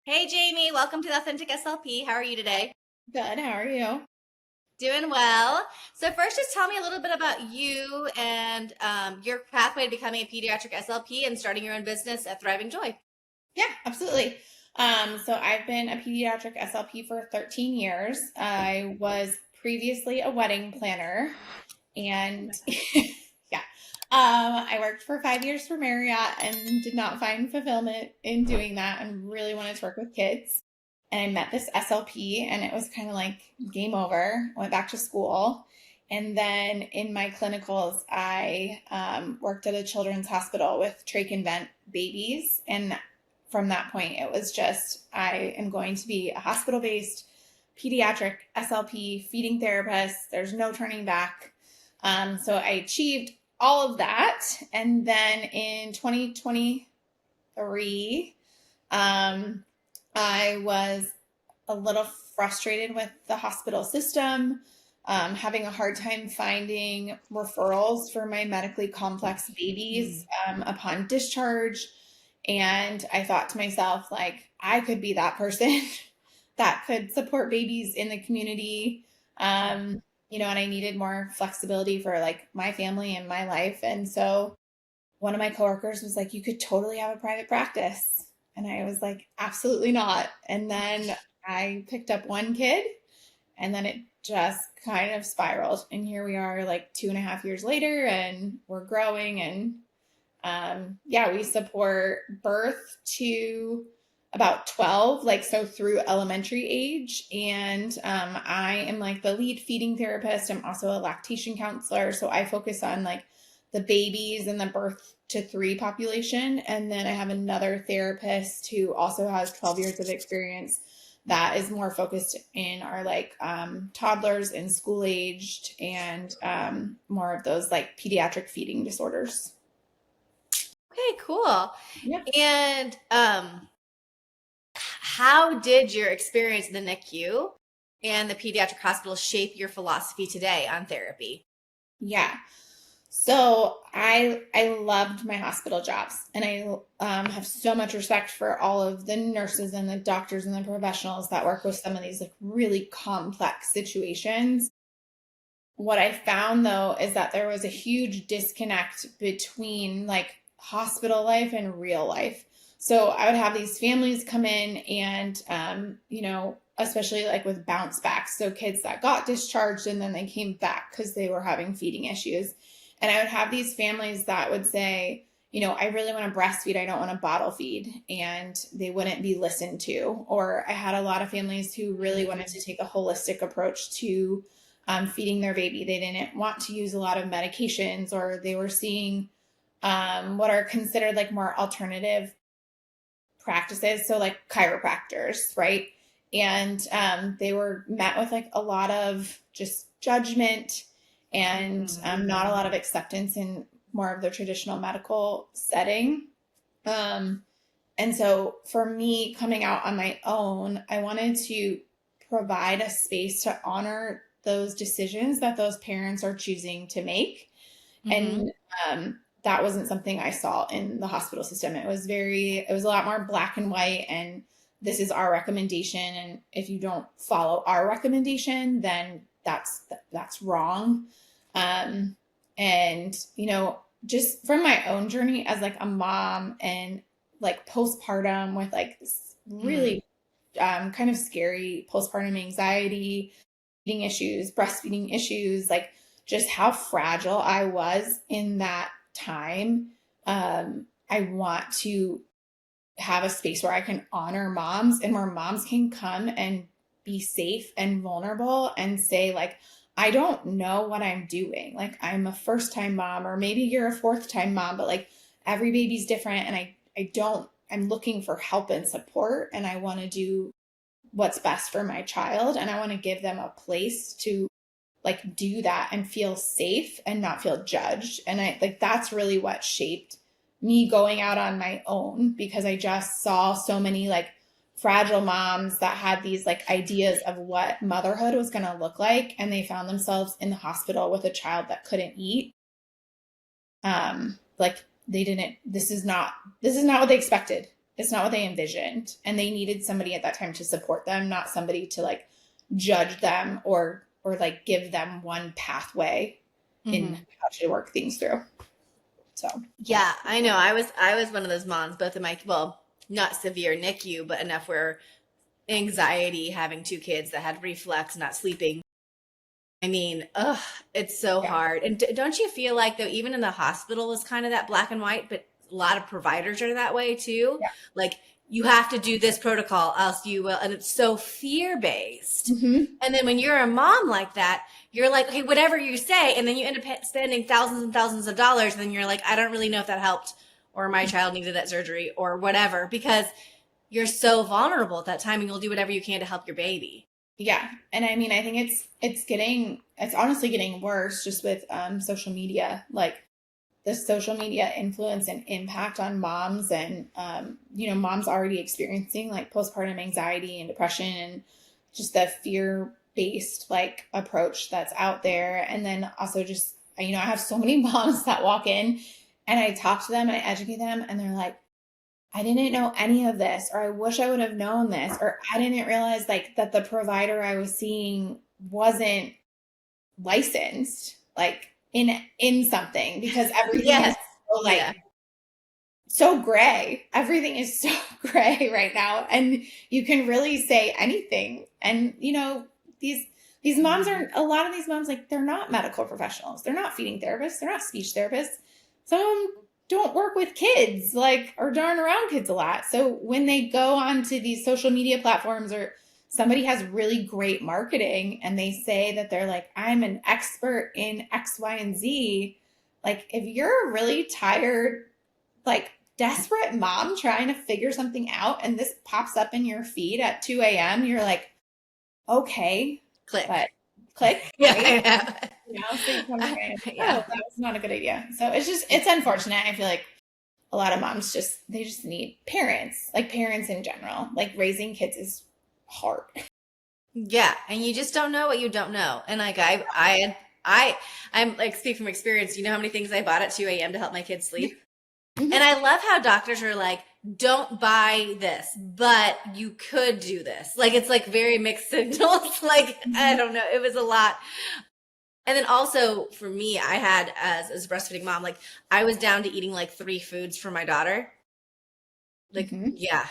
Hey Jamie, welcome to the Authentic SLP. How are you today? Good. How are you? Doing well. So first, just tell me a little bit about you and your pathway to becoming a pediatric SLP and starting your own business at Thriving Joy. Yeah, absolutely. So I've been a pediatric SLP for 13 years. I was previously a wedding planner and yeah. I worked for 5 years for Marriott and did not find fulfillment in doing that and really wanted to work with kids. And I met this SLP and it was kind of like game over. Went back to school. And then in my clinicals, I worked at a children's hospital with trach and vent babies. And from that point, it was just, I am going to be a hospital based pediatric SLP feeding therapist. There's no turning back. So I achieved all of that. And then in 2023, I was a little frustrated with the hospital system, having a hard time finding referrals for my medically complex babies upon discharge. And I thought to myself, like, I could be that person that could support babies in the community. And I needed more flexibility for like my family and my life. And so one of my coworkers was like, you could totally have a private practice. And I was like, absolutely not. And then I picked up one kid and then it just kind of spiraled. And here we are like 2.5 years later and we're growing. And yeah, we support birth to about 12, like so through elementary age. And I am like the lead feeding therapist. I'm also a lactation counselor. So I focus on like the babies and the birth to 3 population. And then I have another therapist who also has 12 years of experience that is more focused in our like toddlers and school aged and more of those like pediatric feeding disorders. Okay, cool. Yeah. And how did your experience in the NICU and the pediatric hospital shape your philosophy today on therapy? Yeah. So I loved my hospital jobs, and I have so much respect for all of the nurses and the doctors and the professionals that work with some of these like really complex situations. What I found though is that there was a huge disconnect between like hospital life and real life. So I would have these families come in and, especially like with bounce backs. So kids that got discharged and then they came back because they were having feeding issues. And I would have these families that would say, I really want to breastfeed. I don't want to bottle feed. And they wouldn't be listened to. Or I had a lot of families who really wanted to take a holistic approach to feeding their baby. They didn't want to use a lot of medications, or they were seeing what are considered like more alternative practices. So like chiropractors, right? And they were met with like a lot of just judgment and not a lot of acceptance in more of the traditional medical setting. Um, and so for me coming out on my own, I wanted to provide a space to honor those decisions that those parents are choosing to make. Mm-hmm. And that wasn't something I saw in the hospital system. It was a lot more black and white, and this is our recommendation. And if you don't follow our recommendation, then that's wrong. Um, and just from my own journey as like a mom and like postpartum with like this really kind of scary postpartum anxiety, eating issues, breastfeeding issues, like just how fragile I was in that time. I want to have a space where I can honor moms and where moms can come and be safe and vulnerable and say, like, I don't know what I'm doing. Like, I'm a first time mom, or maybe you're a fourth time mom, but like every baby's different. And I'm looking for help and support, and I want to do what's best for my child. And I want to give them a place to like do that and feel safe and not feel judged. And I like that's really what shaped me going out on my own, because I just saw so many like fragile moms that had these like ideas of what motherhood was going to look like, and they found themselves in the hospital with a child that couldn't eat. Like they didn't this is not what they expected. envisioned. And they needed somebody at that time to support them, not somebody to like judge them or like give them one pathway in how to work things through. So yeah, I know. I was one of those moms, both of my, well, not severe NICU, but enough where anxiety, having two kids that had reflux, not sleeping. I mean, it's so hard. And don't you feel like though, even in the hospital is kind of that black and white, but a lot of providers are that way too. Yeah. Like you have to do this protocol, else you will. And it's so fear-based. And then when you're a mom like that, you're like, okay, whatever you say. And then you end up spending thousands and thousands of dollars. And then you're like, I don't really know if that helped or my child needed that surgery or whatever, because you're so vulnerable at that time and you'll do whatever you can to help your baby. Yeah. And I mean, I think it's honestly getting worse just with social media, like the social media influence and impact on moms and, moms already experiencing like postpartum anxiety and depression and just the fear-based like approach that's out there. And then also just, I have so many moms that walk in and I talk to them and I educate them and they're like, I didn't know any of this, or I wish I would have known this, or I didn't realize like that the provider I was seeing wasn't licensed like in something, because everything is so like so gray. Everything is so gray right now. And you can really say anything. And these moms are, a lot of these moms, like they're not medical professionals. They're not feeding therapists. They're not speech therapists. Some of them don't work with kids, like, or darn around kids a lot. So when they go onto these social media platforms or somebody has really great marketing and they say that they're like, I'm an expert in X, Y, and Z. Like if you're a really tired, like desperate mom trying to figure something out and this pops up in your feed at 2 a.m., you're like, okay, click. Yeah. Right? So you come that was not a good idea. So it's unfortunate. I feel like a lot of moms they just need parents, like parents in general. Like raising kids is hard. Yeah. And you just don't know what you don't know. And like I'm like, speak from experience, you know how many things I bought at 2 a.m. to help my kids sleep? And I love how doctors are like, don't buy this, but you could do this. Like, it's like very mixed signals. Like, I don't know. It was a lot. And then also for me, I had as a breastfeeding mom, like I was down to eating like 3 foods for my daughter. Like, yeah.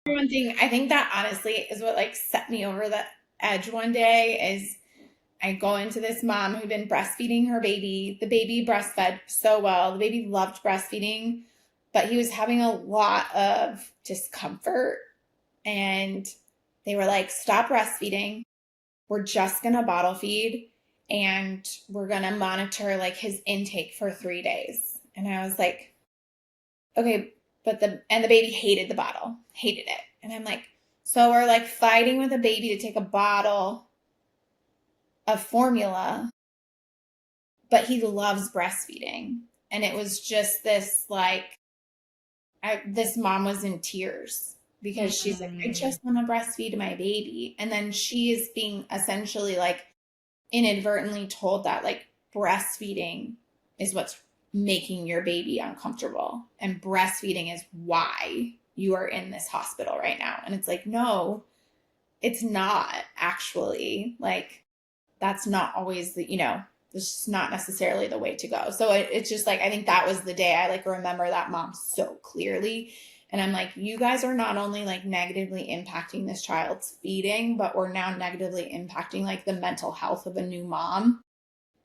One thing, I think that honestly is what like set me over the edge one day is I go into this mom who'd been breastfeeding her baby. The baby breastfed so well. The baby loved breastfeeding, but he was having a lot of discomfort. And they were like, stop breastfeeding. We're just going to bottle feed and we're going to monitor like his intake for 3 days. And I was like, okay, but the baby hated the bottle, hated it. And I'm like, so we're like fighting with a baby to take a bottle of formula, but he loves breastfeeding. And it was just this like, this mom was in tears because she's like, I just want to breastfeed my baby. And then she is being essentially like inadvertently told that like breastfeeding is what's making your baby uncomfortable. And breastfeeding is why you are in this hospital right now. And it's like, no, it's not actually. Like, that's not always the, this is not necessarily the way to go. So it's just like, I think that was the day I like remember that mom so clearly. And I'm like, you guys are not only like negatively impacting this child's feeding, but we're now negatively impacting like the mental health of a new mom.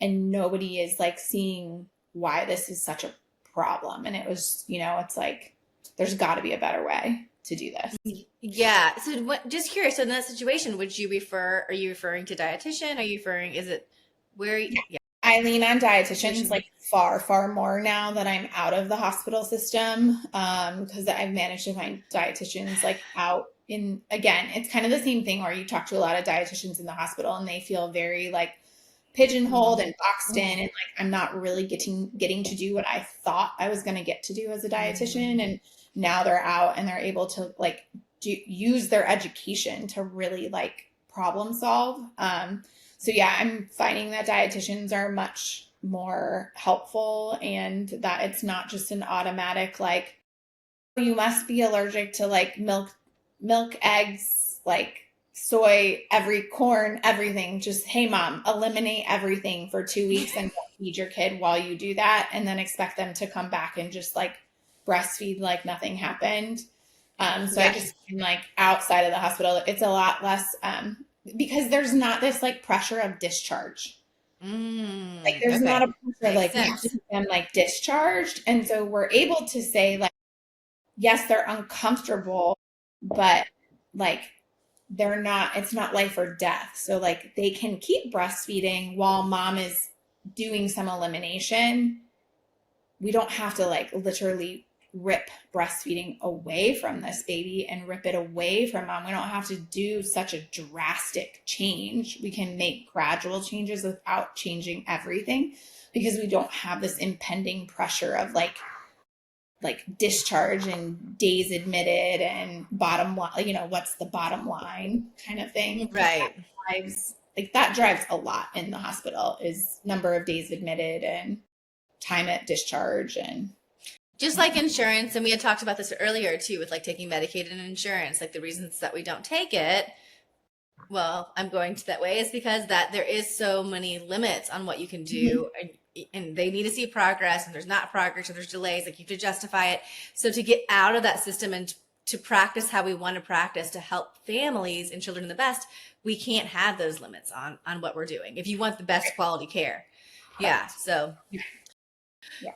And nobody is like seeing why this is such a problem. And it was, it's like, there's got to be a better way to do this. Yeah. So just curious. So in that situation, are you referring to dietitian? Are you referring, I lean on dietitians like far, far more now that I'm out of the hospital system. Because I've managed to find dietitians like out in, again, it's kind of the same thing where you talk to a lot of dietitians in the hospital and they feel very like pigeonholed and boxed in. And like, I'm not really getting to do what I thought I was going to get to do as a dietitian. And now they're out and they're able to like use their education to really like problem solve. So yeah, I'm finding that dietitians are much more helpful and that it's not just an automatic, like, you must be allergic to like milk, eggs, like soy, corn, everything. Just, hey mom, eliminate everything for 2 weeks and don't feed your kid while you do that. And then expect them to come back and just like breastfeed like nothing happened. So I just, like outside of the hospital, it's a lot less, because there's not this like pressure of discharge. Like there's not a pressure like we have to keep them like discharged. And so we're able to say like, yes, they're uncomfortable, but like they're not, it's not life or death. So like they can keep breastfeeding while mom is doing some elimination. We don't have to like literally rip breastfeeding away from this baby and rip it away from mom. We don't have to do such a drastic change. We can make gradual changes without changing everything, because we don't have this impending pressure of like discharge and days admitted and bottom line, you know, what's the bottom line kind of thing. Right. That drives a lot in the hospital, is number of days admitted and time at discharge. And just like insurance, and we had talked about this earlier too, with like taking Medicaid and insurance, like the reasons that we don't take it, well, I'm going to that way, is because that there is so many limits on what you can do, and they need to see progress, and there's not progress, or there's delays, like you have to justify it. So to get out of that system and to practice how we want to practice to help families and children the best, we can't have those limits on what we're doing if you want the best quality care. Yeah. So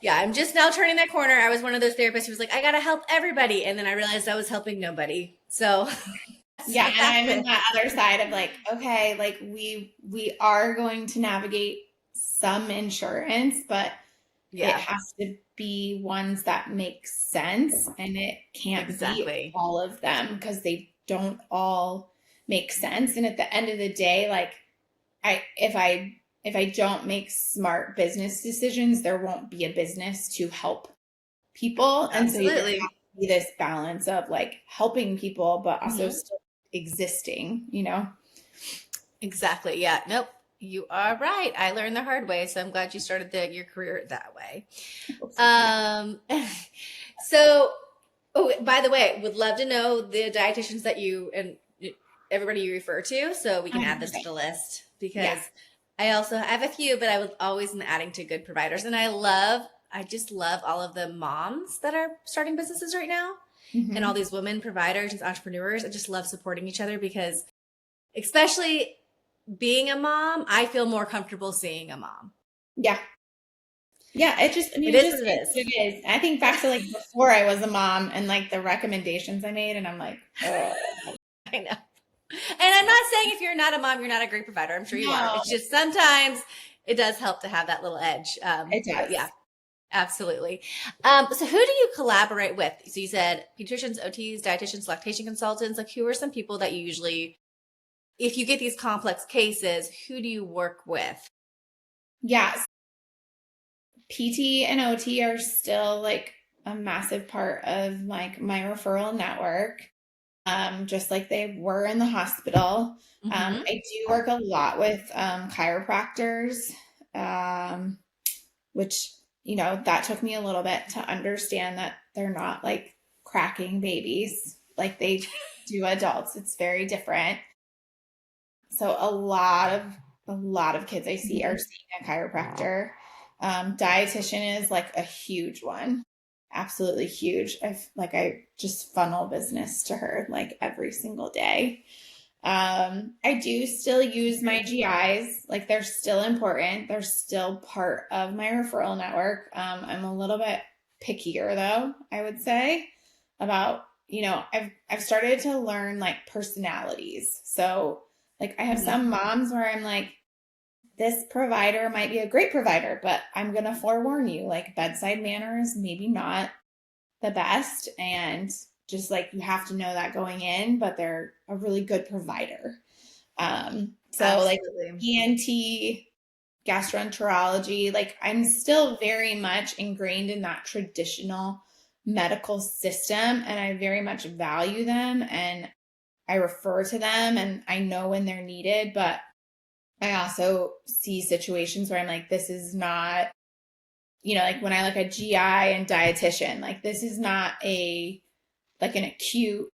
yeah, I'm just now turning that corner. I was one of those therapists who was like, I got to help everybody. And then I realized I was helping nobody. So yeah, and I'm in that other side of like, okay, like we are going to navigate some insurance, but it has to be ones that make sense, and it can't be all of them, because they don't all make sense. And at the end of the day, like if I don't make smart business decisions, there won't be a business to help people. And so you have to be this balance of like helping people, but also still existing, you know? Exactly. Yeah. Nope. You are right. I learned the hard way. So I'm glad you started your career that way. So, by the way, would love to know the dietitians that you and everybody you refer to, so we can add this to the list, because I have a few, but I was always adding to good providers. And I just love all of the moms that are starting businesses right now, and all these women providers and entrepreneurs. I just love supporting each other, because especially being a mom, I feel more comfortable seeing a mom. Yeah. Yeah. It is what it is. I think back to like before I was a mom and like the recommendations I made, and I'm like, oh. I know. And I'm not saying if you're not a mom, you're not a great provider. I'm sure you are. It's just sometimes it does help to have that little edge. It does. Yeah, absolutely. So who do you collaborate with? So you said pediatricians, OTs, dietitians, lactation consultants. Like, who are some people that you usually, if you get these complex cases, who do you work with? Yes. PT and OT are still like a massive part of like my referral network. Just like they were in the hospital. I do work a lot with chiropractors, which, you know, that took me a little bit to understand that they're not like cracking babies like they do adults. It's very different. So a lot of kids I see are seeing a chiropractor. Dietitian is like a huge one. Absolutely huge. I just funnel business to her like every single day. I do still use my GIs. Like, they're still important. They're still part of my referral network. I'm a little bit pickier though, I would say, about, you know, I've started to learn like personalities. So like I have some moms where I'm like, this provider might be a great provider, but I'm going to forewarn you, like, bedside manner is maybe not the best. And just like, you have to know that going in, but they're a really good provider. So Absolutely. Like ENT, gastroenterology, like I'm still very much ingrained in that traditional medical system, and I very much value them, and I refer to them, and I know when they're needed, but I also see situations where I'm like, this is not, you know, like when I look at GI and dietitian, like this is not a like an acute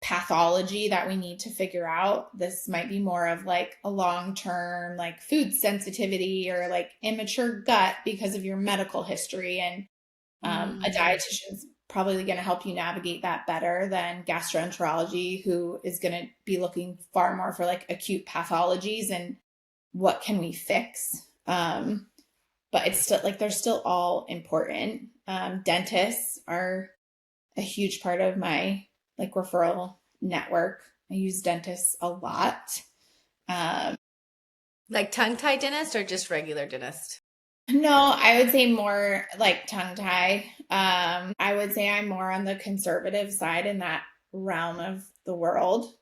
pathology that we need to figure out. This might be more of like a long-term like food sensitivity or like immature gut because of your medical history. And a dietitian's probably going to help you navigate that better than gastroenterology, who is going to be looking far more for like acute pathologies and what can we fix. But it's still like, they're still all important. Dentists are a huge part of my like referral network. I use dentists a lot. Like tongue-tied dentist or just regular dentist? No, I would say more like tongue tie. I would say I'm more on the conservative side in that realm of the world,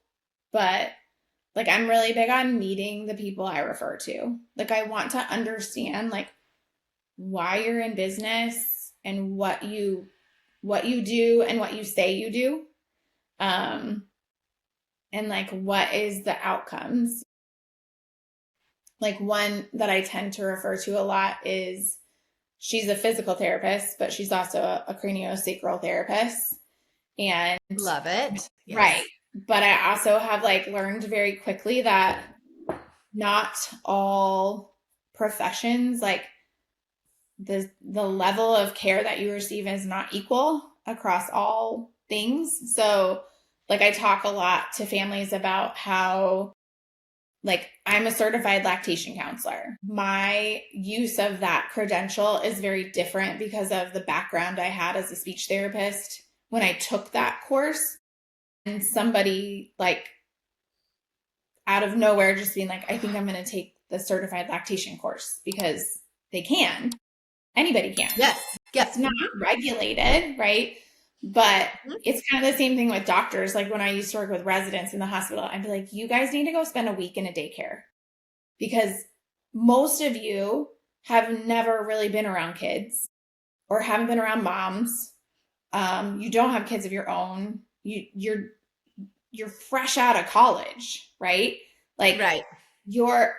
but like I'm really big on meeting the people I refer to. Like I want to understand like why you're in business and what you do and what you say you do. And like what is the outcomes. Like one that I tend to refer to a lot is she's a physical therapist, but she's also a craniosacral therapist. And love it. Yes. Right. But I also have like learned very quickly that not all professions, like the level of care that you receive is not equal across all things. So like I talk a lot to families about how like I'm a certified lactation counselor. My use of that credential is very different because of the background I had as a speech therapist when I took that course. And somebody like out of nowhere just being like, I think I'm going to take the certified lactation course because they can. Anybody can. Yes. It's not regulated, right? But it's kind of the same thing with doctors. Like when I used to work with residents in the hospital, I'd be like, you guys need to go spend a week in a daycare because most of you have never really been around kids or haven't been around moms. You don't have kids of your own. You're fresh out of college, right? Like right.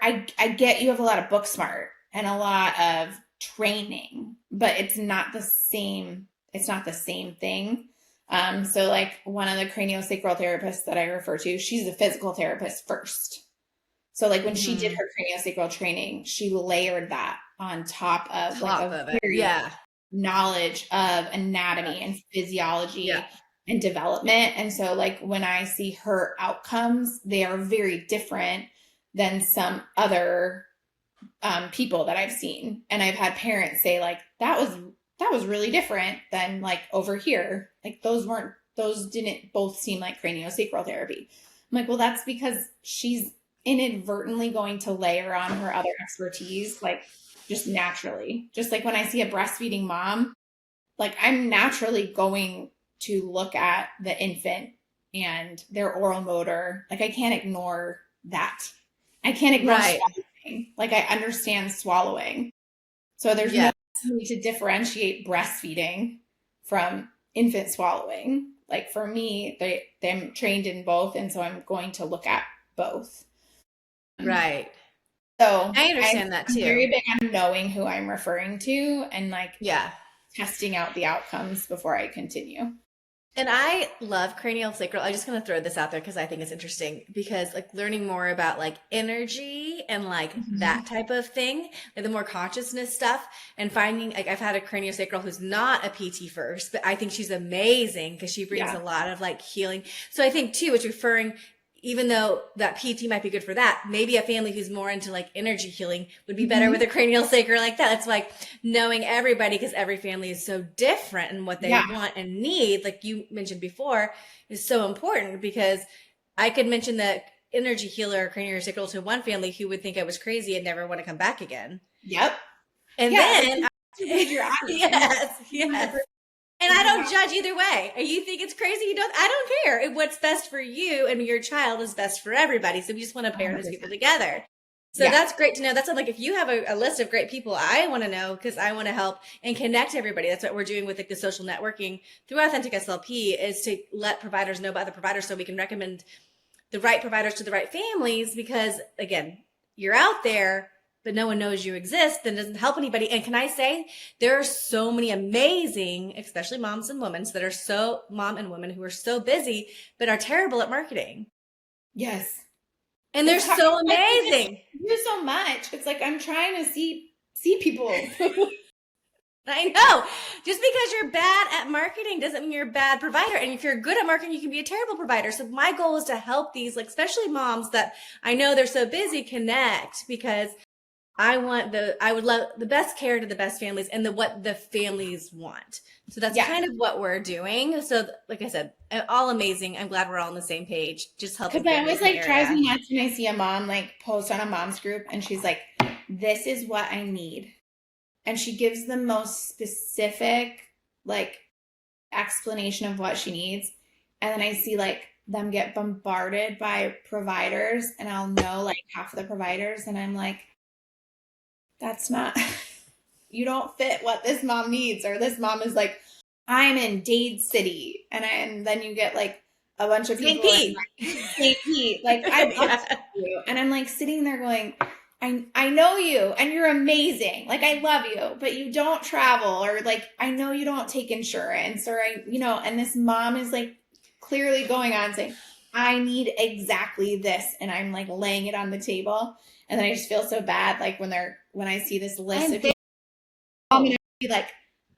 I get you have a lot of book smart and a lot of training, but it's not the same. It's not the same thing. So like one of the craniosacral therapists that I refer to, she's a physical therapist first. So like when she did her craniosacral training, she layered that on top of knowledge of anatomy and physiology and development. And so like when I see her outcomes, they are very different than some other people that I've seen. And I've had parents say like, that was really different than like over here. Like those didn't both seem like craniosacral therapy. I'm like, well, that's because she's inadvertently going to layer on her other expertise, like just naturally. Just like when I see a breastfeeding mom, like I'm naturally going to look at the infant and their oral motor. Like I can't ignore that. I can't ignore swallowing. Like I understand swallowing. So there's no need to differentiate breastfeeding from infant swallowing. Like for me, I'm trained in both. And so I'm going to look at both. Right. So I understand that too. I'm very big on knowing who I'm referring to and like testing out the outcomes before I continue. And I love craniosacral. I'm just going to throw this out there because I think it's interesting because like learning more about like energy and like that type of thing, like the more consciousness stuff and finding like I've had a craniosacral who's not a PT first, but I think she's amazing because she brings a lot of like healing. So I think too, it's referring, even though that PT might be good for that, maybe a family who's more into like energy healing would be better with a craniosacral like that. It's like knowing everybody because every family is so different and what they want and need, like you mentioned before, is so important because I could mention the energy healer craniosacral to one family who would think I was crazy and never want to come back again. Yep. And then yes. And I don't judge either way. You think it's crazy? I don't care. What's best for you and your child is best for everybody. So we just want to pair those people together. So that's great to know. That's like, if you have a list of great people, I want to know because I want to help and connect everybody. That's what we're doing with like the social networking through Authentic SLP is to let providers know about the providers so we can recommend the right providers to the right families because again, you're out there. but no one knows you exist, then it doesn't help anybody. And can I say, there are so many amazing, especially moms and women that are mom and women who are so busy, but are terrible at marketing. Yes. And they're so amazing. You do so much. It's like, I'm trying to see people. I know. Just because you're bad at marketing doesn't mean you're a bad provider. And if you're good at marketing, you can be a terrible provider. So my goal is to help these, like, especially moms that I know they're so busy, connect, because I would love the best care to the best families and what the families want. So that's kind of what we're doing. So like I said, all amazing. I'm glad we're all on the same page. Just helping. Because I always like drives me nuts when I see a mom like post on a mom's group and she's like, this is what I need. And she gives the most specific like explanation of what she needs. And then I see like them get bombarded by providers and I'll know like half of the providers and I'm like, that's not, you don't fit what this mom needs. Or this mom is like, I'm in Dade City. And then you get like a bunch of people in St. Pete. Like, I love you. And I'm like sitting there going, I know you and you're amazing. Like, I love you, but you don't travel, or like, I know you don't take insurance, or and this mom is like clearly going on saying, I need exactly this. And I'm like laying it on the table. And then I just feel so bad. Like when I see this list of people, I'm going to be like,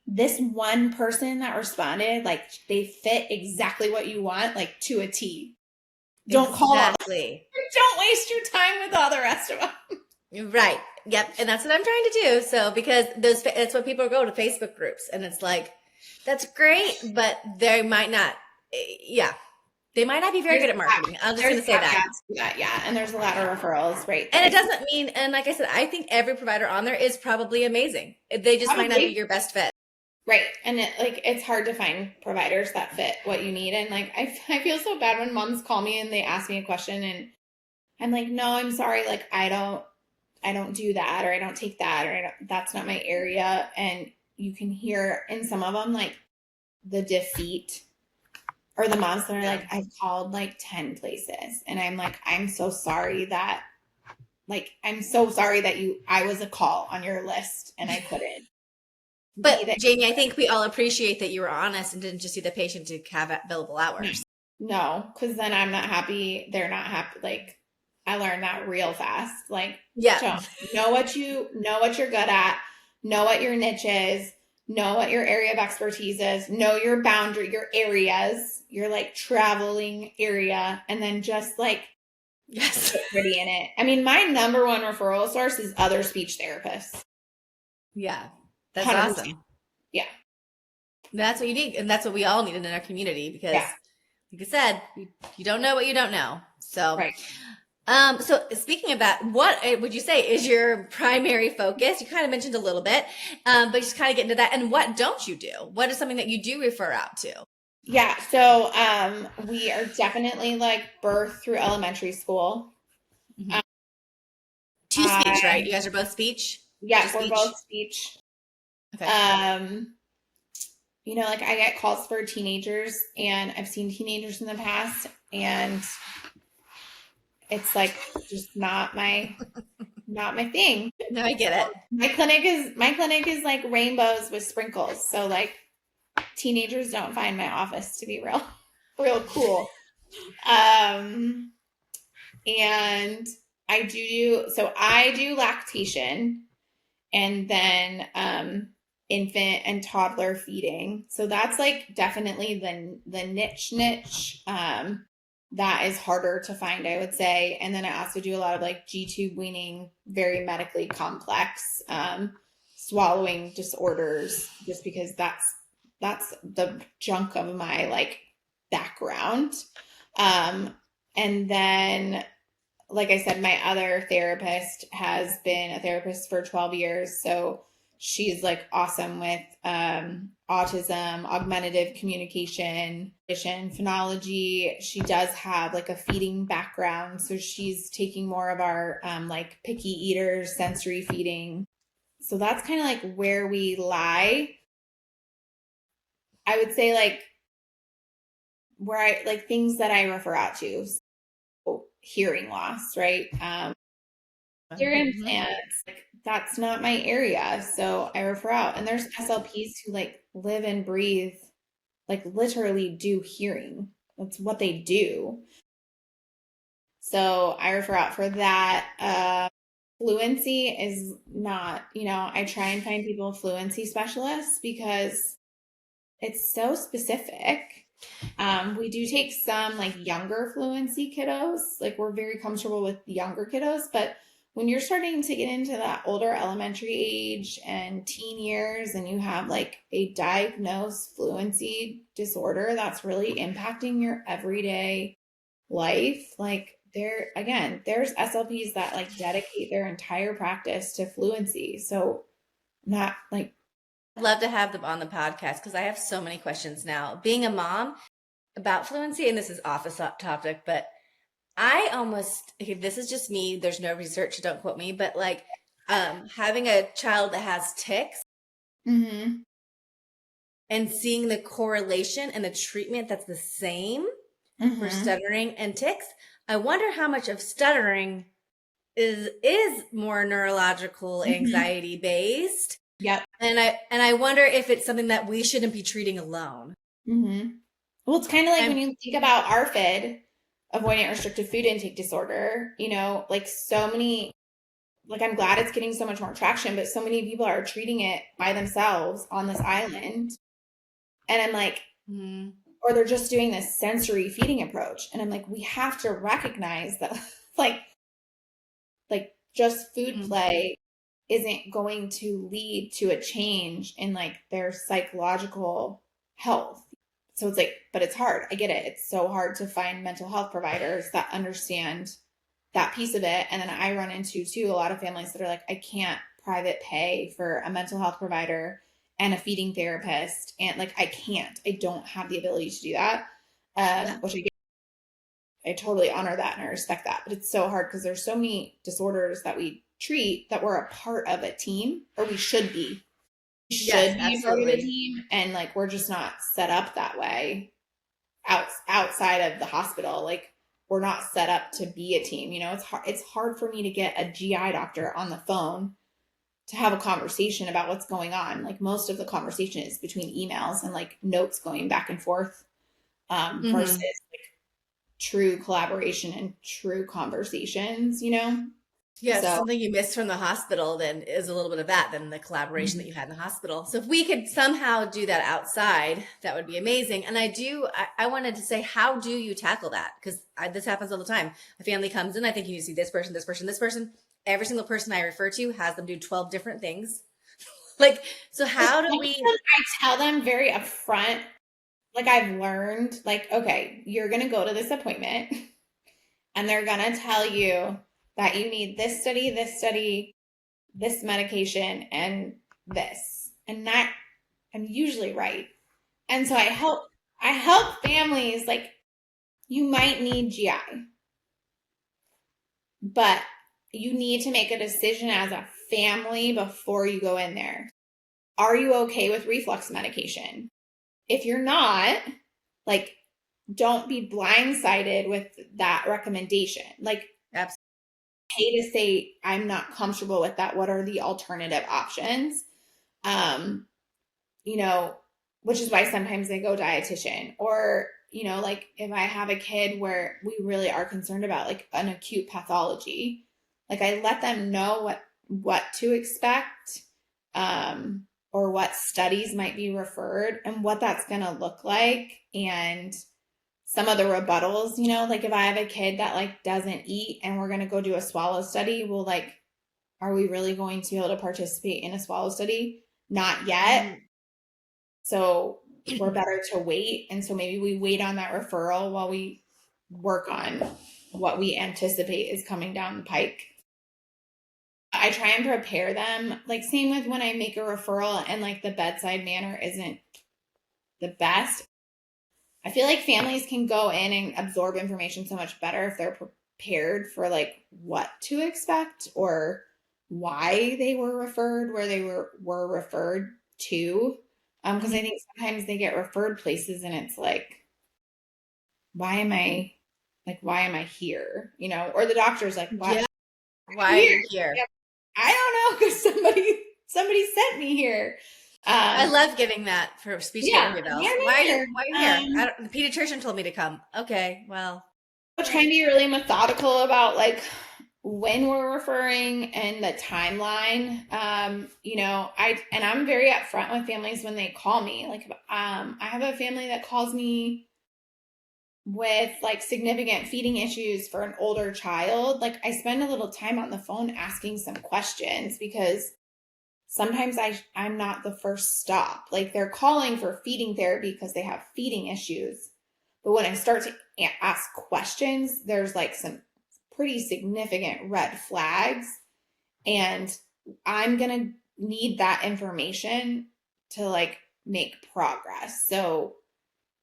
this one person that responded, like they fit exactly what you want, like to a T. Don't call them. Don't waste your time with all the rest of them. Right. Yep. And that's what I'm trying to do. So, because that's what people go to Facebook groups, and it's like, that's great, but they might not, they might not be very good at marketing. I'm just going to say that. Yeah. And there's a lot of referrals, right? And it doesn't mean, and like I said, I think every provider on there is probably amazing. They just might not be your best fit. Right. And it's hard to find providers that fit what you need. And like, I feel so bad when moms call me and they ask me a question and I'm like, no, I'm sorry. Like, I don't do that, or I don't take that, or that's not my area. And you can hear in some of them, like the defeat, or the moms that are like, I've called like 10 places. And I'm like, I'm so sorry that I was a call on your list and I couldn't. But Jamie, I think we all appreciate that you were honest and didn't just see the patient to have billable hours. No, because then I'm not happy. They're not happy. Like, I learned that real fast. Like, know what you're good at, know what your niche is, know what your area of expertise is, know your boundary, your areas, your like traveling area, and then just like get pretty in it. I mean, my number one referral source is other speech therapists. Yeah. That's 100%. awesome. Yeah. That's what you need. And that's what we all need in our community, because like I said, you don't know what you don't know. So, right. So speaking of that, what would you say is your primary focus? You kind of mentioned a little bit, but just kind of get into that. And what don't you do? What is something that you do refer out to? Yeah. So, we are definitely like birth through elementary school. Mm-hmm. Two speech, right? You guys are both speech? Yeah, we're both speech. Okay. Like I get calls for teenagers, and I've seen teenagers in the past, and it's like just not my thing. No, I get it. My clinic is like rainbows with sprinkles. So like teenagers don't find my office to be real cool. And I do lactation, and then infant and toddler feeding. So that's like definitely the niche that is harder to find, I would say. And then I also do a lot of like G-tube weaning, very medically complex swallowing disorders, just because that's the chunk of my like background. And then, like I said, my other therapist has been a therapist for 12 years. So she's like awesome with autism, augmentative communication, phonology. She does have like a feeding background. So she's taking more of our like picky eaters, sensory feeding. So that's kind of like where we lie. I would say like where I like things that I refer out to. So hearing loss, right? Ear Mhm. implants, like that's not my area, so I refer out. And there's SLPs who like live and breathe, like literally do hearing. That's what they do. So I refer out for that. Fluency is not, I try and find people fluency specialists because it's so specific. We do take some like younger fluency kiddos. Like we're very comfortable with younger kiddos, but when you're starting to get into that older elementary age and teen years and you have like a diagnosed fluency disorder that's really impacting your everyday life, like there's SLPs that like dedicate their entire practice to fluency. So not like I'd love to have them on the podcast because I have so many questions now. Being a mom about fluency, and this is off the topic, but I almost, okay, this is just me. There's no research, so don't quote me, but like having a child that has tics mm-hmm, and seeing the correlation and the treatment that's the same for mm-hmm, stuttering and tics. I wonder how much of stuttering is more neurological mm-hmm. anxiety based. Yep. And I wonder if it's something that we shouldn't be treating alone. Mm-hmm. Well, it's kind of like when I'm you think about ARFID, avoidant restrictive food intake disorder, like so many, like I'm glad it's getting so much more traction, but so many people are treating it by themselves on this island. And I'm like, mm, or they're just doing this sensory feeding approach. And I'm like, we have to recognize that like just food mm, play isn't going to lead to a change in like their psychological health. So it's like, but it's hard. I get it. It's so hard to find mental health providers that understand that piece of it. And then I run into too a lot of families that are like, I can't private pay for a mental health provider and a feeding therapist. And like, I don't have the ability to do that. yeah. Which I totally honor that and I respect that. But it's so hard because there's so many disorders that we treat that we're a part of a team, or we should be. We Yes, should be a part of a absolutely. team, and like we're just not set up that way outside of the hospital. Like we're not set up to be a team. It's hard for me to get a GI doctor on the phone to have a conversation about what's going on. Like most of the conversation is between emails and like notes going back and forth, versus Hmm. true collaboration and true conversations. Yes, So something you missed from the hospital then is a little bit of that, than the collaboration that you had in the hospital. So if we could somehow do that outside, that would be amazing. And I wanted to say, how do you tackle that? Because this happens all the time. A family comes in, I think you need to see this person, this person, this person. Every single person I refer to has them do 12 different things. Like, so how do we? I tell them very upfront, like I've learned, like, okay, you're going to go to this appointment and they're going to tell you that you need this study, this medication, and this. And that I'm usually right. And so I help families like you might need GI, but you need to make a decision as a family before you go in there. Are you okay with reflux medication? If you're not, like, don't be blindsided with that recommendation. Like, Absolutely. pay to say, I'm not comfortable with that. What are the alternative options? Um, you know, which is why sometimes they go dietitian, or, like if I have a kid where we really are concerned about like an acute pathology, like I let them know what to expect, or what studies might be referred and what that's going to look like. And some of the rebuttals, like if I have a kid that like doesn't eat and we're going to go do a swallow study, well, like, are we really going to be able to participate in a swallow study? Not yet. Mhm. So we're better to wait. And so maybe we wait on that referral while we work on what we anticipate is coming down the pike. I try and prepare them. Like, same with when I make a referral and like the bedside manner isn't the best. I feel like families can go in and absorb information so much better if they're prepared for like what to expect or why they were referred where they were referred to. Because I think sometimes they get referred places and it's like, why am I here? Or the doctor's like, what? Yeah. Why are you here? I don't know, because somebody sent me here. I love getting that for speech therapy bells. Why are you here? The pediatrician told me to come. Okay, well. Trying to be really methodical about like when we're referring and the timeline. I'm very upfront with families when they call me. Like, I have a family that calls me with like significant feeding issues for an older child. Like, I spend a little time on the phone asking some questions because sometimes I'm not the first stop. Like, they're calling for feeding therapy because they have feeding issues. But when I start to ask questions, there's like some pretty significant red flags. And I'm going to need that information to like make progress. So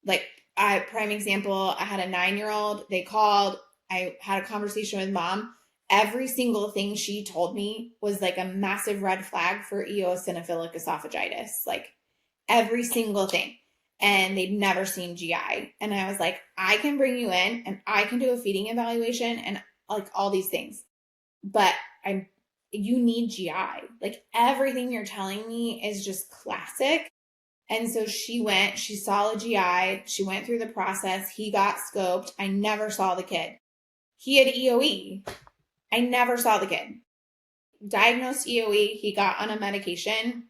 like, prime example, I had a 9-year-old, they called, I had a conversation with mom. Every single thing she told me was like a massive red flag for eosinophilic esophagitis, like every single thing. And they'd never seen GI. And I was like, I can bring you in and I can do a feeding evaluation and like all these things, but you need GI. Like, everything you're telling me is just classic. And so she saw a GI, she went through the process, he got scoped. I never saw the kid. He had EOE. I never saw the kid. Diagnosed EOE, he got on a medication,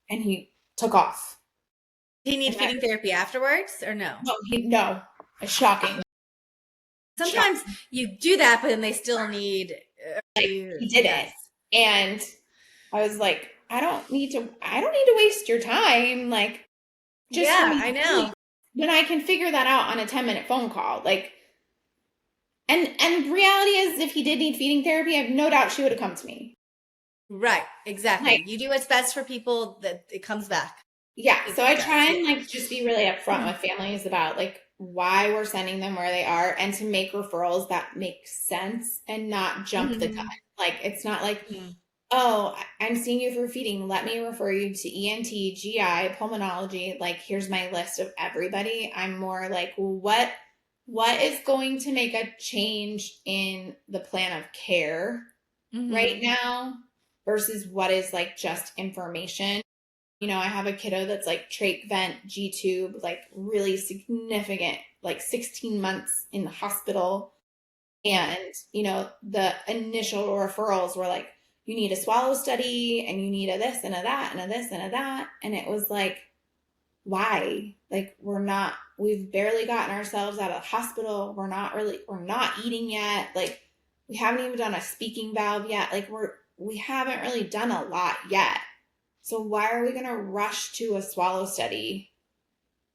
and he took off. Did he need feeding therapy afterwards or no? No. It's shocking. Sometimes you do that, but then they still need. He did it, and I was like, I don't need to waste your time. Like, just I know. When I can figure that out on a 10-minute phone call, like, and reality is, if he did need feeding therapy, I have no doubt she would have come to me. Right, exactly. Like, you do what's best for people, that it comes back. Yeah, so I try and like just be really upfront with families about like why we're sending them where they are, and to make referrals that make sense and not jump the gun. Like, it's not like, oh, I'm seeing you for feeding, let me refer you to ENT, GI, pulmonology. Like, here's my list of everybody. I'm more like, what is going to make a change in the plan of care right now versus what is like just information. I have a kiddo that's like trach vent, G-tube, like really significant, like 16 months in the hospital. And, the initial referrals were like, you need a swallow study and you need a this and a that and a this and a that. And it was like, why? Like, we've barely gotten ourselves out of the hospital. We're not eating yet. Like, we haven't even done a speaking valve yet. Like, we haven't really done a lot yet. So why are we going to rush to a swallow study?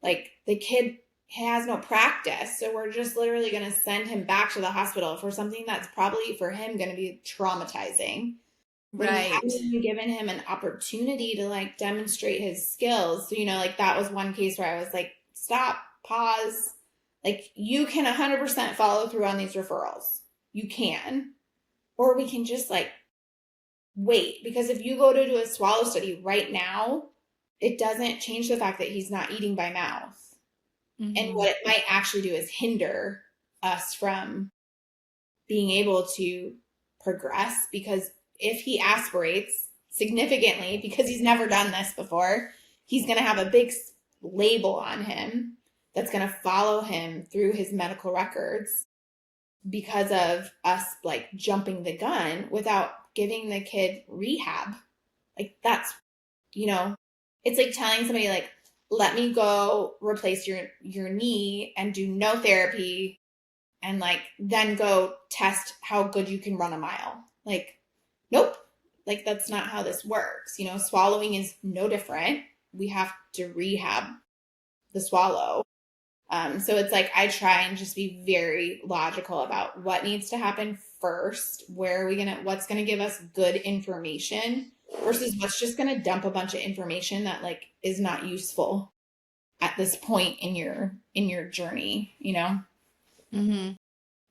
Like, the kid has no practice. So we're just literally going to send him back to the hospital for something that's probably for him going to be traumatizing. Right. We haven't even given him an opportunity to like demonstrate his skills. So, like, that was one case where I was like, stop, pause. Like, you can 100% follow through on these referrals. You can. Or we can just like wait, because if you go to do a swallow study right now, it doesn't change the fact that he's not eating by mouth. And what it might actually do is hinder us from being able to progress, because if he aspirates significantly, because he's never done this before, he's going to have a big label on him that's going to follow him through his medical records because of us like jumping the gun without giving the kid rehab. Like, that's, it's like telling somebody like, let me go replace your knee and do no therapy and like then go test how good you can run a mile. Like, nope. Like, that's not how this works. Swallowing is no different. We have to rehab the swallow. So it's like, I try and just be very logical about what needs to happen first. What's going to give us good information versus what's just going to dump a bunch of information that like is not useful at this point in your journey,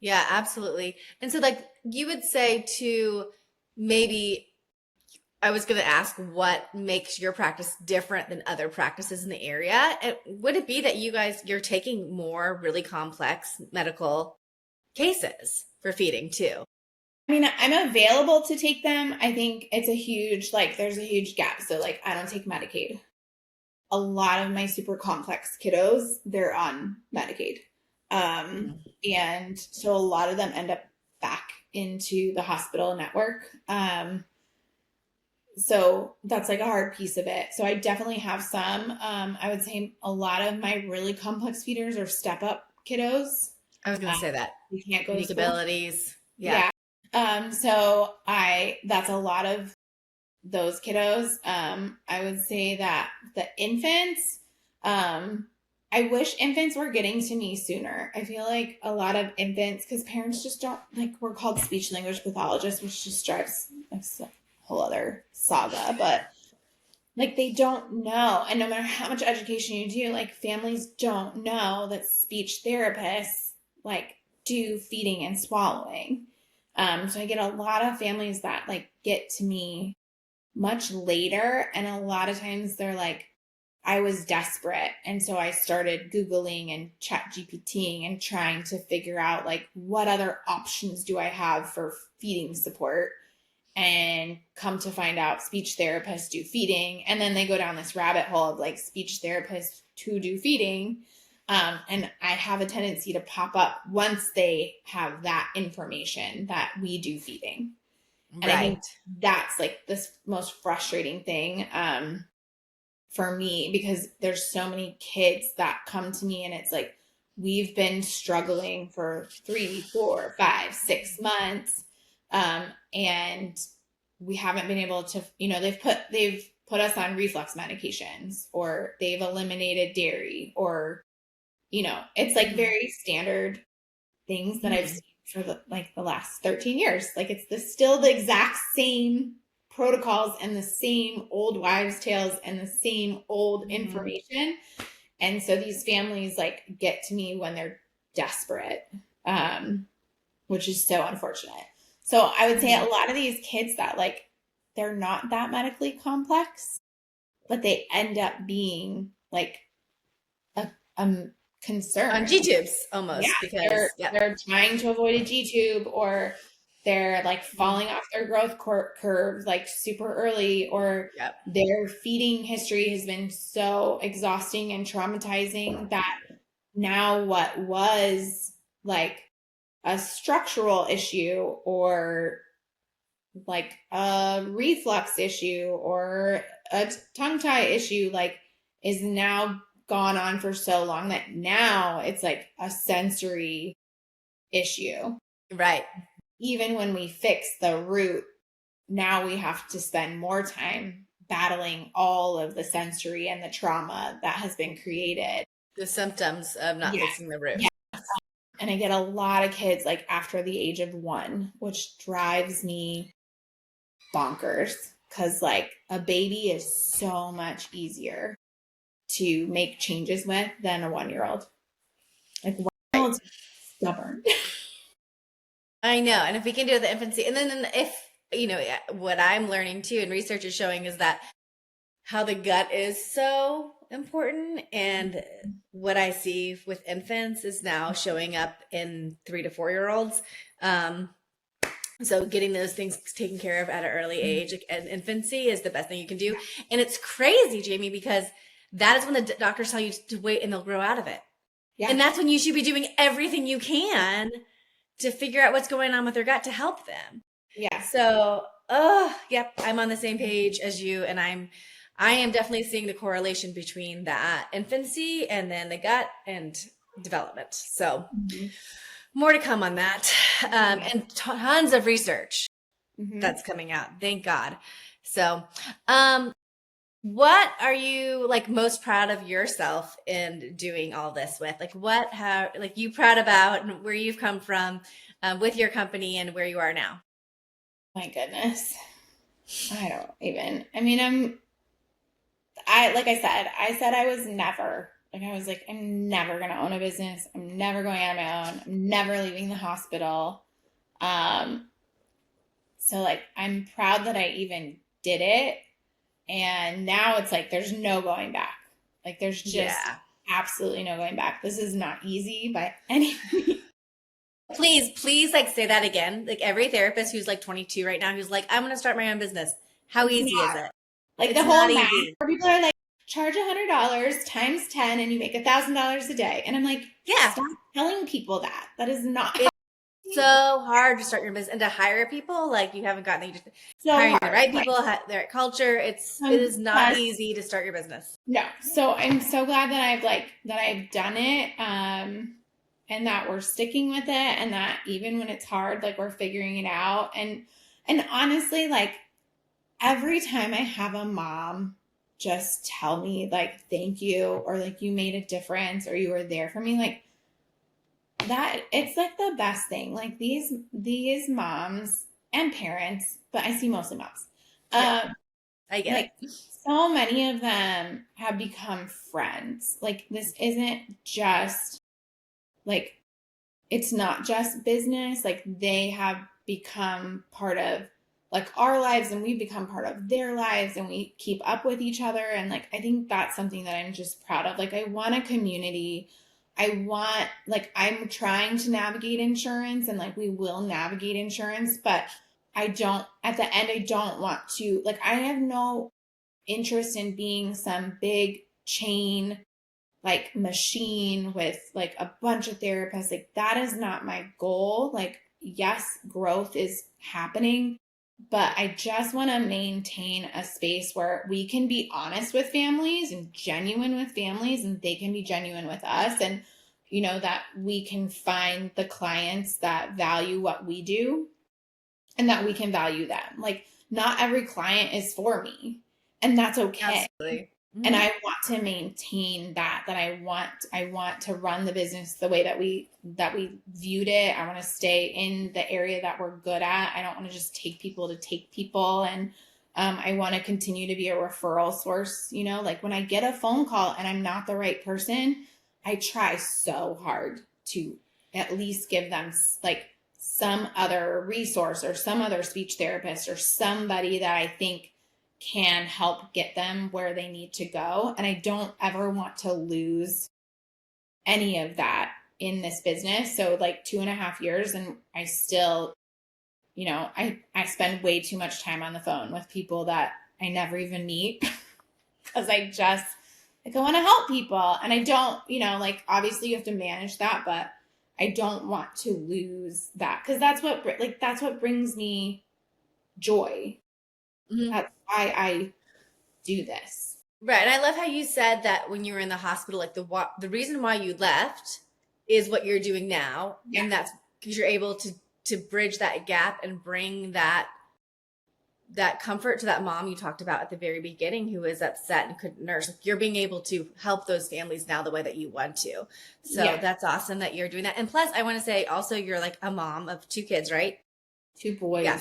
Yeah, absolutely. And so like you would say to maybe, I was going to ask what makes your practice different than other practices in the area. And would it be that you're taking more really complex medical cases for feeding too? I mean, I'm available to take them. I think it's a huge, like, there's a huge gap. So, like, I don't take Medicaid. A lot of my super complex kiddos, they're on Medicaid. And so a lot of them end up back into the hospital network. So that's like a hard piece of it. So I definitely have some. I would say a lot of my really complex feeders are step up kiddos. I was going to say that. You can't go to Unique school. abilities. Yeah. So that's a lot of those kiddos. I would say that the infants, I wish infants were getting to me sooner. I feel like a lot of infants, because parents just don't, like, we're called speech language pathologists, which just drives a whole other saga, but like they don't know. And no matter how much education you do, like families don't know that speech therapists like do feeding and swallowing. So I get a lot of families that like get to me much later. And a lot of times they're like, I was desperate. And so I started Googling and chat GPTing and trying to figure out like what other options do I have for feeding support, and come to find out speech therapists do feeding. And then they go down this rabbit hole of like speech therapists to do feeding. And I have a tendency to pop up once they have that information that we do feeding. And I think that's like this most frustrating thing for me, because there's so many kids that come to me and it's like, we've been struggling for 3, 4, 5, 6 months. And we haven't been able to, they've put us on reflux medications, or they've eliminated dairy, or, it's like very standard things that I've seen for the last 13 years. Like it's still the exact same protocols and the same old wives' tales and the same old information. And so these families like get to me when they're desperate, which is so unfortunate. So I would say a lot of these kids that like, they're not that medically complex, but they end up being like a concern. On G-tubes almost, because they're trying to avoid a G-tube, or they're like falling off their growth curve like super early, or their feeding history has been so exhausting and traumatizing that now what was like a structural issue, or like a reflux issue, or a tongue tie issue, like is now gone on for so long that now it's like a sensory issue. Right. Even when we fix the root, now we have to spend more time battling all of the sensory and the trauma that has been created. The symptoms of not fixing the root. Yes. And I get a lot of kids like after the age of 1, which drives me bonkers, because like a baby is so much easier to make changes with than a 1-year-old. Like 1-year-old's stubborn. I know. And if we can do the infancy, and then if, what I'm learning too, and research is showing, is that how the gut is so important. And what I see with infants is now showing up in 3 to 4-year-olds. So getting those things taken care of at an early age, like in infancy, is the best thing you can do. And it's crazy, Jamie, because that is when the doctors tell you to wait and they'll grow out of it. Yeah. And that's when you should be doing everything you can to figure out what's going on with their gut to help them. Yeah. So, I'm on the same page as you. And I am definitely seeing the correlation between that infancy and then the gut and development. So more to come on that. And tons of research that's coming out. Thank God. So, what are you like most proud of yourself in doing all this with? Like you proud about, and where you've come from with your company and where you are now? My goodness. I don't even, I mean, like I said I was never, like, I was like, I'm never going to own a business. I'm never going out on my own. I'm never leaving the hospital. So like, I'm proud that I even did it. And now it's like, there's no going back. Like there's just absolutely no going back. This is not easy by any means. please like say that again. Like every therapist who's like 22 right now, who's like, I'm going to start my own business. How easy is it? Like It's the whole not math easy. where people are like, charge $100 times 10 and you make $1,000 a day. And I'm like, Yeah. stop telling people that. That is not So hard to start your business and to hire people. Like you haven't gotten, you just so hiring hard. the right people, the right culture. It is not easy to start your business. No. So I'm so glad that I've done it. And that we're sticking with it, and that even when it's hard, like we're figuring it out. And honestly, like every time I have a mom just tell me like, thank you, or like you made a difference, or you were there for me, like that, it's like the best thing. Like these moms and parents, but I see mostly moms. Yeah, I get like, it. So many of them have become friends. Like this isn't just like, it's not just business. Like they have become part of like our lives, and we've become part of their lives, and we keep up with each other. And like, I think that's something that I'm just proud of. Like I want a community. I'm trying to navigate insurance, and like we will navigate insurance, but at the end, I don't want to, like, I have no interest in being some big chain like machine with like a bunch of therapists. Like that is not my goal. Like, yes, growth is happening, but I just want to maintain a space where we can be honest with families and genuine with families, and they can be genuine with us. And, you know, that we can find the clients that value what we do and that we can value them. Like, not every client is for me, and that's okay. Absolutely. Mm-hmm. And I want to maintain that I want to run the business the way that we viewed it. I want to stay in the area that we're good at. I don't want to just take people to take people. And I want to continue to be a referral source. You know, like when I get a phone call and I'm not the right person, I try so hard to at least give them like some other resource or some other speech therapist or somebody that I think can help get them where they need to go. And I don't ever want to lose any of that in this business. So like 2.5 years, and I still, you know, I spend way too much time on the phone with people that I never even meet because I want to help people. And I don't, you know, like obviously you have to manage that, but I don't want to lose that, because that's what brings me joy. Mm-hmm. That's why I do this. Right. And I love how you said that when you were in the hospital, like the reason why you left is what you're doing now. Yeah. And that's because you're able to bridge that gap and bring that comfort to that mom you talked about at the very beginning who was upset and couldn't nurse. Like you're being able to help those families now the way that you want to. So yeah. That's awesome that you're doing that. And plus I want to say also you're like a mom of 2 kids, right? 2 boys. Yeah.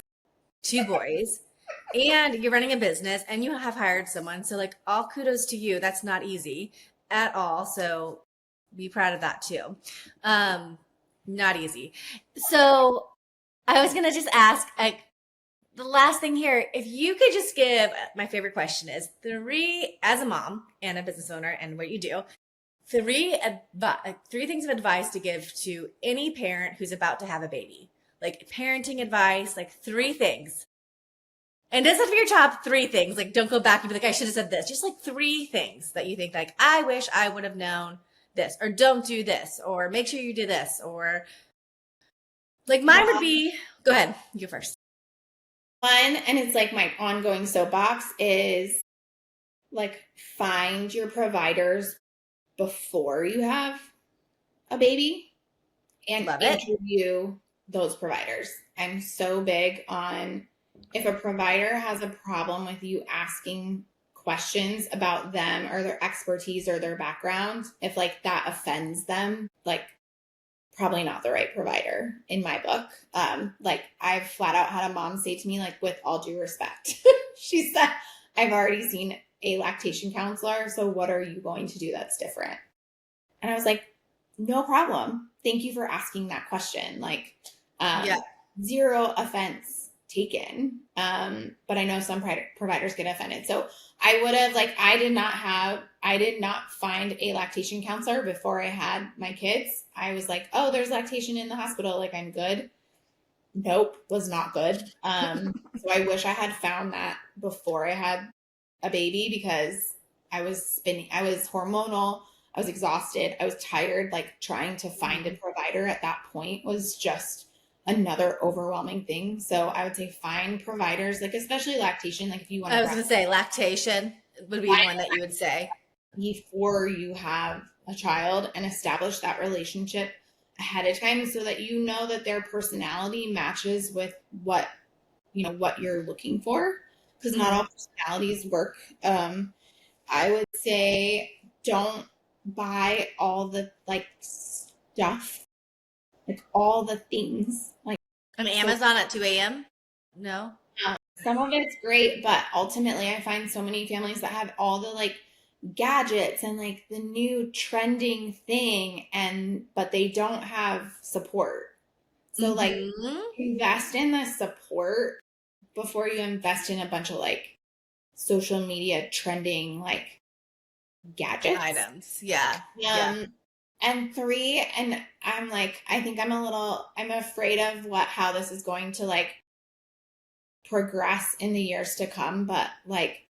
2 boys. And you're running a business and you have hired someone. So like all kudos to you. That's not easy at all. So be proud of that too. Not easy. So I was going to just ask, like, the last thing here, if you could just give, my favorite question is 3, as a mom and a business owner and what you do, 3 things of advice to give to any parent who's about to have a baby, like parenting advice, like 3 things. And it doesn't have to be your top 3 things. Like, don't go back and be like, I should have said this. Just like 3 things that you think, like, I wish I would have known this, or don't do this, or make sure you do this, or like mine would be, go ahead, you go first. One, and it's like my ongoing soapbox, is like find your providers before you have a baby and interview those providers. I'm so big on, if a provider has a problem with you asking questions about them or their expertise or their background, if like that offends them, like probably not the right provider in my book. Like I've flat out had a mom say to me, like, with all due respect, she said, I've already seen a lactation counselor. So what are you going to do that's different? And I was like, no problem. Thank you for asking that question. Like, 0 offense taken. But I know some providers get offended. So I would have, like, I did not find a lactation counselor before I had my kids. I was like, oh, there's lactation in the hospital. Like, I'm good. Nope, was not good. So I wish I had found that before I had a baby, because I was spinning, I was hormonal, I was exhausted, I was tired. Like, trying to find a provider at that point was just another overwhelming thing. So I would say find providers, like, especially lactation. Like, if you want I to was going to say lactation would be the one that you would say. before you have a child, and establish that relationship ahead of time so that you know that their personality matches with what you're looking for, because not all personalities work. I would say don't buy all the, like, stuff, like all the things, like On Amazon at 2 a.m.? No? some of it's great, but ultimately I find so many families that have all the, like, gadgets and, like, the new trending thing, but they don't have support. So like, invest in the support before you invest in a bunch of, like, social media trending, like, gadgets Items. Yeah. And 3, and I'm like, I think I'm afraid of how this is going to, like, progress in the years to come, but, like,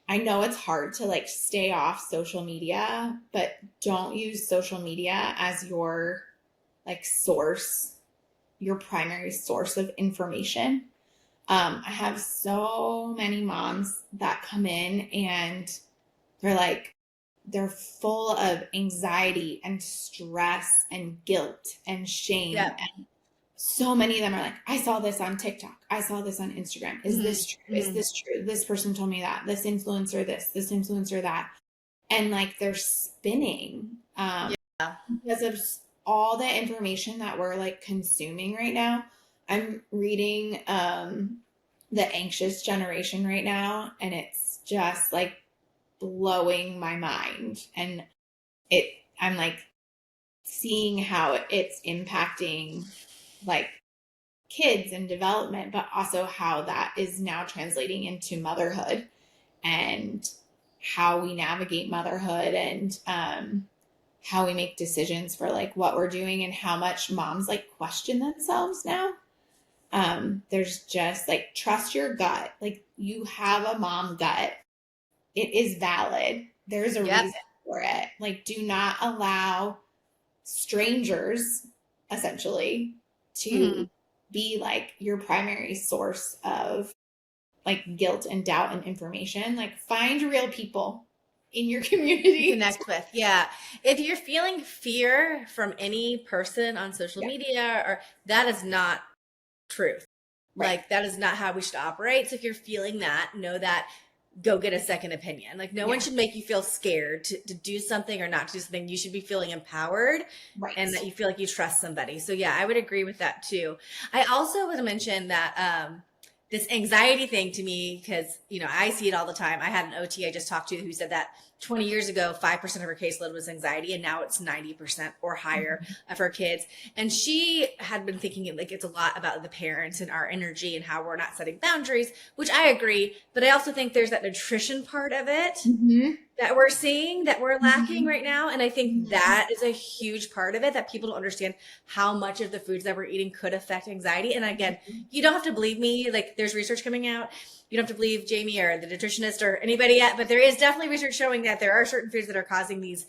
I know it's hard to, like, stay off social media, but don't use social media as your, like, source, your primary source of information. I have so many moms that come in and they're full of anxiety and stress and guilt and shame. Yeah. And so many of them are like, I saw this on TikTok. I saw this on Instagram. Is this true? Is this true? This person told me that. This influencer that. And, like, they're spinning because of all the information that we're, like, consuming right now. I'm reading The Anxious Generation right now, and it's just, like, blowing my mind. And I'm, like, seeing how it's impacting, like, kids and development, but also how that is now translating into motherhood and how we navigate motherhood, and how we make decisions for, like, what we're doing, and how much moms, like, question themselves now. There's just, like, trust your gut. Like, you have a mom gut. It is valid. There's a reason for it. Like, do not allow strangers, essentially, to be, like, your primary source of, like, guilt and doubt and information. Like, find real people in your community. Connect with. Yeah. If you're feeling fear from any person on social media, or that is not truth. Right. Like, that is not how we should operate. So if you're feeling that, know that, go get a second opinion. Like, no one should make you feel scared to do something or not to do something. You should be feeling empowered, and that you feel like you trust somebody. So yeah, I would agree with that too. I also would mention that this anxiety thing, to me, because, I see it all the time. I had an OT I just talked to who said that 20 years ago, 5% of her caseload was anxiety, and now it's 90% or higher of her kids. And she had been thinking, like, it's a lot about the parents and our energy and how we're not setting boundaries, which I agree. But I also think there's that nutrition part of it that we're seeing, that we're lacking right now. And I think that is a huge part of it, that people don't understand how much of the foods that we're eating could affect anxiety. And again, you don't have to believe me. Like, there's research coming out. You don't have to believe Jamie or the nutritionist or anybody yet, but there is definitely research showing that there are certain foods that are causing these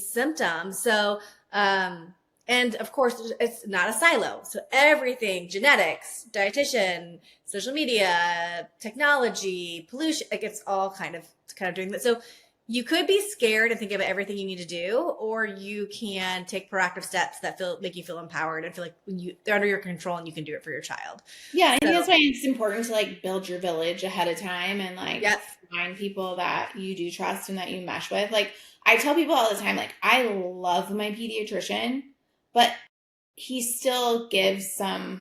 symptoms. So, and of course, it's not a silo. So everything, genetics, dietitian, social media, technology, pollution, like, it's all kind of doing that. So you could be scared and think about everything you need to do, or you can take proactive steps that make you feel empowered and feel like they're under your control and you can do it for your child. Yeah, I think that's why it's important to, like, build your village ahead of time, and, like, find people that you do trust and that you mesh with. Like, I tell people all the time, like, I love my pediatrician, but he still gives some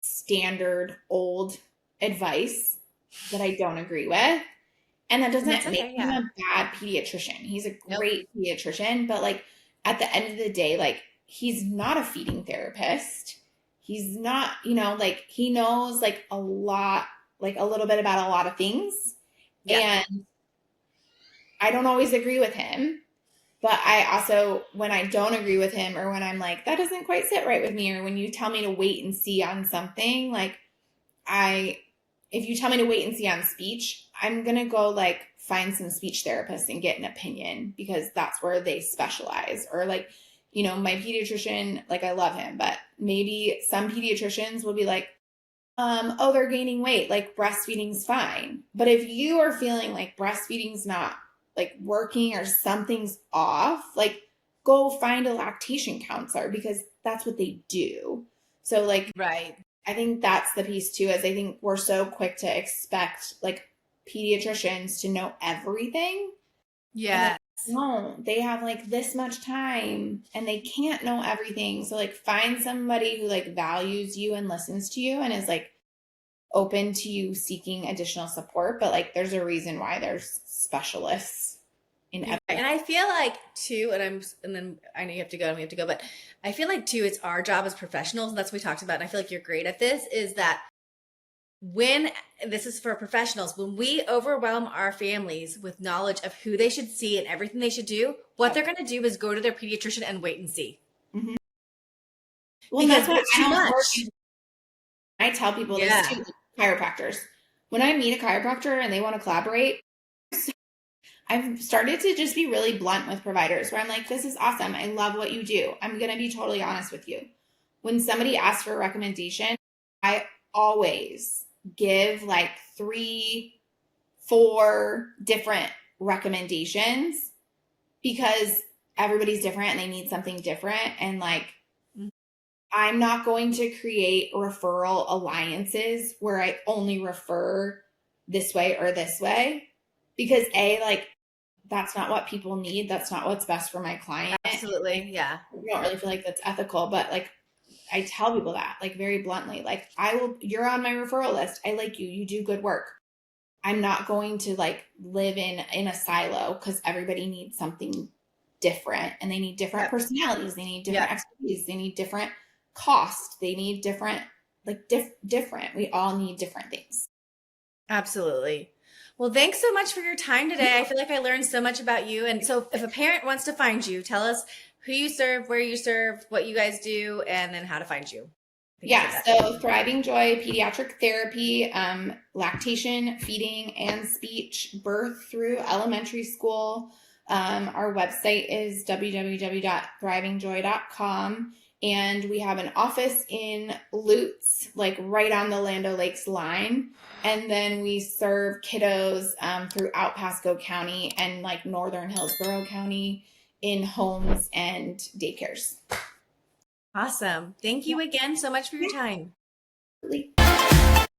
standard old advice that I don't agree with. And that doesn't make him a bad pediatrician. He's a great pediatrician, but, like, at the end of the day, like, he's not a feeding therapist. he's not, you know, like he knows like a lot, like a little bit about a lot of things. Yeah. And I don't always agree with him. But I also, when I don't agree with him, or when I'm like, that doesn't quite sit right with me, or when you tell me to wait and see on something, like if you tell me to wait and see on speech, I'm going to go like find some speech therapists and get an opinion, because that's where they specialize. Or like, you know, my pediatrician, like I love him, but maybe some pediatricians will be like, oh, they're gaining weight, like breastfeeding's fine. But if you are feeling like breastfeeding's not like working or something's off, like go find a lactation counselor, because that's what they do. So like, Right. I think that's the piece too, is I think we're so quick to expect like pediatricians to know everything. And Yeah. no, they have like this much time and they can't know everything. So like find somebody who like values you and listens to you and is like open to you seeking additional support. But like there's a reason why there's specialists in Yeah. every. And I feel like too, and then I know you have to go and we have to go, but I feel like too, it's our job as professionals, and that's what we talked about. And I feel like you're great at this, is that when this is for professionals, when we overwhelm our families with knowledge of who they should see and everything they should do, what they're going to do is go to their pediatrician and wait and see. Mm-hmm. Well, Because that's what it's I too don't work. much. I tell people this Yeah. too, chiropractors. When I meet a chiropractor and they want to collaborate, I've started to just be really blunt with providers where I'm like, this is awesome. I love what you do. I'm going to be totally honest with you. When somebody asks for a recommendation, I always give like 3, 4 different recommendations, because everybody's different and they need something different. And like, I'm not going to create referral alliances where I only refer this way or this way, because like that's not what people need. That's not what's best for my client. Absolutely. Yeah. I don't really feel like that's ethical, but like I tell people that like very bluntly, like you're on my referral list. I like you. You do good work. I'm not going to like live in a silo, because everybody needs something different and they need different Yep. personalities. They need different Yep. expertise. They need different cost. They need different, like different. We all need different things. Absolutely. Well, thanks so much for your time today. I feel like I learned so much about you. And so if a parent wants to find you, tell us who you serve, where you serve, what you guys do, and then how to find you. Yeah, so Thriving Joy Pediatric Therapy, lactation, feeding, and speech, birth through elementary school. Our website is www.thrivingjoy.com. And we have an office in Lutz, like right on the Land O'Lakes line. And then we serve kiddos throughout Pasco County and like Northern Hillsborough County in homes and daycares. Awesome. Thank you again so much for your time. Absolutely.